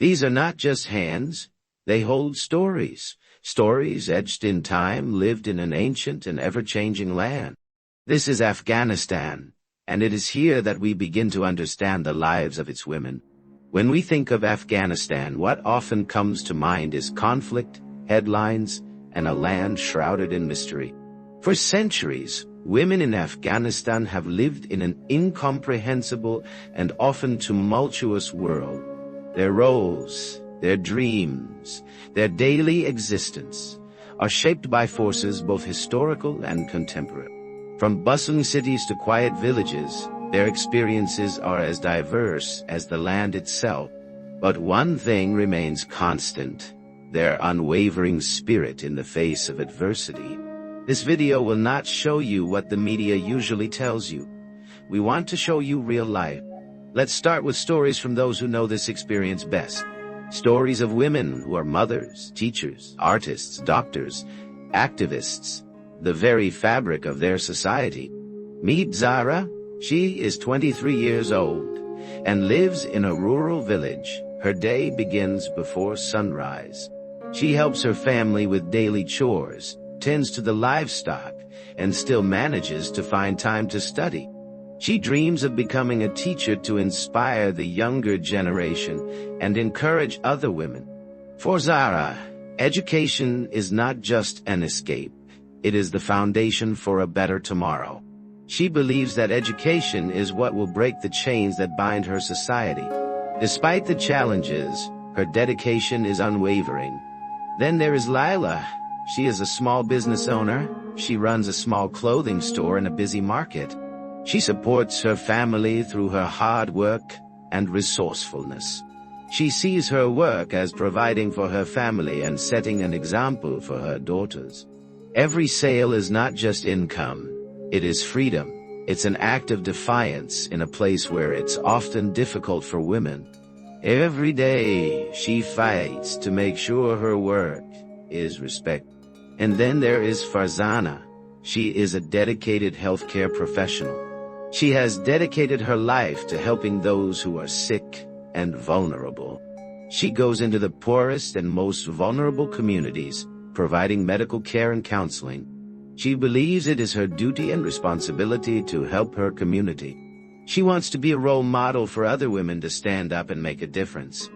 These are not just hands, they hold stories, stories etched in time, lived in an ancient and ever-changing land. This is Afghanistan, and it is here that we begin to understand the lives of its women. When we think of Afghanistan, what often comes to mind is conflict, headlines, and a land shrouded in mystery. For centuries, women in Afghanistan have lived in an incomprehensible and often tumultuous world. Their roles, their dreams, their daily existence are shaped by forces both historical and contemporary. From bustling cities to quiet villages, their experiences are as diverse as the land itself. But one thing remains constant: their unwavering spirit in the face of adversity. This video will not show you what the media usually tells you. We want to show you real life. Let's start with stories from those who know this experience best. Stories of women who are mothers, teachers, artists, doctors, activists, the very fabric of their society. Meet Zahra. She is 23 years old and lives in a rural village. Her day begins before sunrise. She helps her family with daily chores, tends to the livestock, and still manages to find time to study. She dreams of becoming a teacher to inspire the younger generation and encourage other women. For Zahra, education is not just an escape, it is the foundation for a better tomorrow. She believes that education is what will break the chains that bind her society. Despite the challenges, her dedication is unwavering. Then there is Laila. She is a small business owner. She runs a small clothing store in a busy market. She supports her family through her hard work and resourcefulness. She sees her work as providing for her family and setting an example for her daughters. Every sale is not just income, it is freedom. It's an act of defiance in a place where it's often difficult for women. Every day, she fights to make sure her work is respected. And then there is Farzana. She is a dedicated healthcare professional. She has dedicated her life to helping those who are sick and vulnerable. She goes into the poorest and most vulnerable communities, providing medical care and counseling. She believes it is her duty and responsibility to help her community. She wants to be a role model for other women to stand up and make a difference.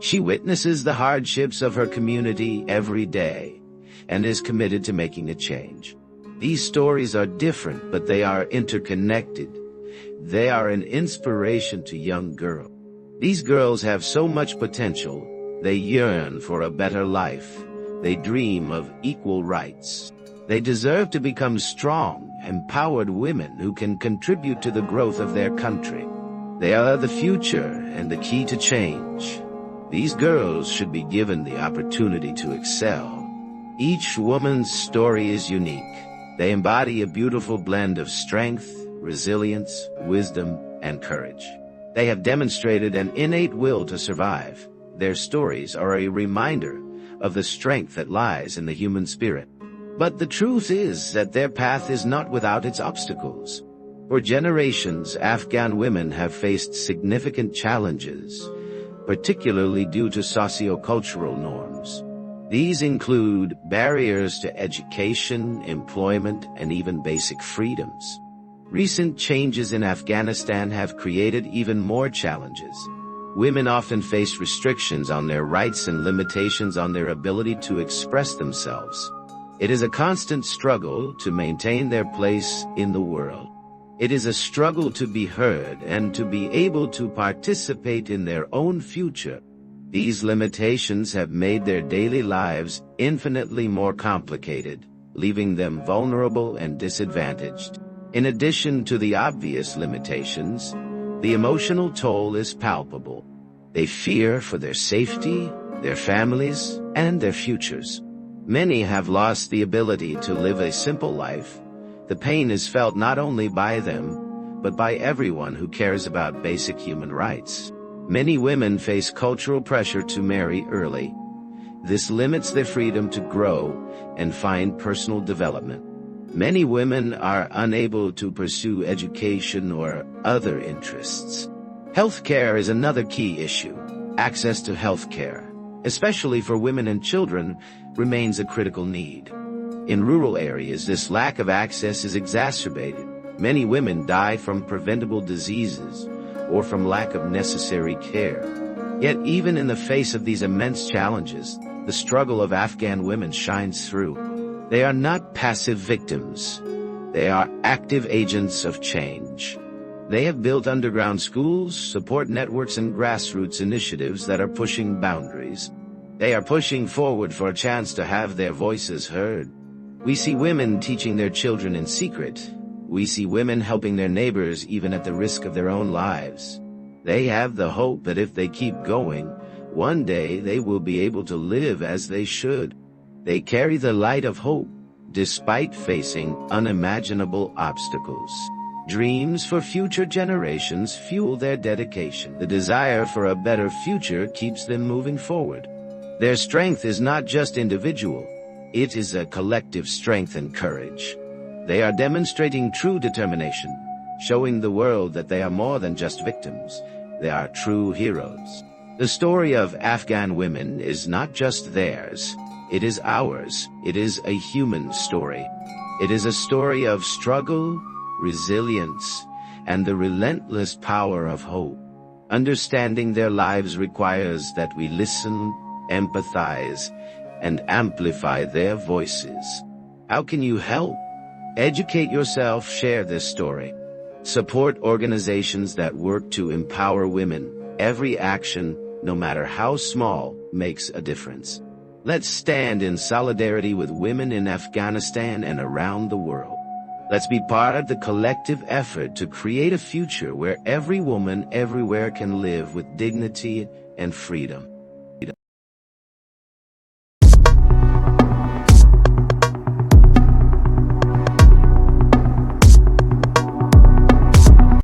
She witnesses the hardships of her community every day and is committed to making a change. These stories are different, but they are interconnected. They are an inspiration to young girls. These girls have so much potential. They yearn for a better life. They dream of equal rights. They deserve to become strong, empowered women who can contribute to the growth of their country. They are the future and the key to change. These girls should be given the opportunity to excel. Each woman's story is unique. They embody a beautiful blend of strength, resilience, wisdom, and courage. They have demonstrated an innate will to survive. Their stories are a reminder of the strength that lies in the human spirit. But the truth is that their path is not without its obstacles. For generations, Afghan women have faced significant challenges, particularly due to socio-cultural norms. These include barriers to education, employment, and even basic freedoms. Recent changes in Afghanistan have created even more challenges. Women often face restrictions on their rights and limitations on their ability to express themselves. It is a constant struggle to maintain their place in the world. It is a struggle to be heard and to be able to participate in their own future. These limitations have made their daily lives infinitely more complicated, leaving them vulnerable and disadvantaged. In addition to the obvious limitations, the emotional toll is palpable. They fear for their safety, their families, and their futures. Many have lost the ability to live a simple life. The pain is felt not only by them, but by everyone who cares about basic human rights. Many women face cultural pressure to marry early. This limits their freedom to grow and find personal development. Many women are unable to pursue education or other interests. Healthcare is another key issue. Access to health care, especially for women and children, remains a critical need. In rural areas, this lack of access is exacerbated. Many women die from preventable diseases or from lack of necessary care. Yet even in the face of these immense challenges, the struggle of Afghan women shines through. They are not passive victims. They are active agents of change. They have built underground schools, support networks, and grassroots initiatives that are pushing boundaries. They are pushing forward for a chance to have their voices heard. We see women teaching their children in secret. We see women helping their neighbors even at the risk of their own lives. They have the hope that if they keep going, one day they will be able to live as they should. They carry the light of hope, despite facing unimaginable obstacles. Dreams for future generations fuel their dedication. The desire for a better future keeps them moving forward. Their strength is not just individual, it is a collective strength and courage. They are demonstrating true determination, showing the world that they are more than just victims. They are true heroes. The story of Afghan women is not just theirs, it is ours. It is a human story. It is a story of struggle, resilience, and the relentless power of hope. Understanding their lives requires that we listen, empathize, and amplify their voices. How can you help? Educate yourself, share this story. Support organizations that work to empower women. Every action, no matter how small, makes a difference. Let's stand in solidarity with women in Afghanistan and around the world. Let's be part of the collective effort to create a future where every woman everywhere can live with dignity and freedom.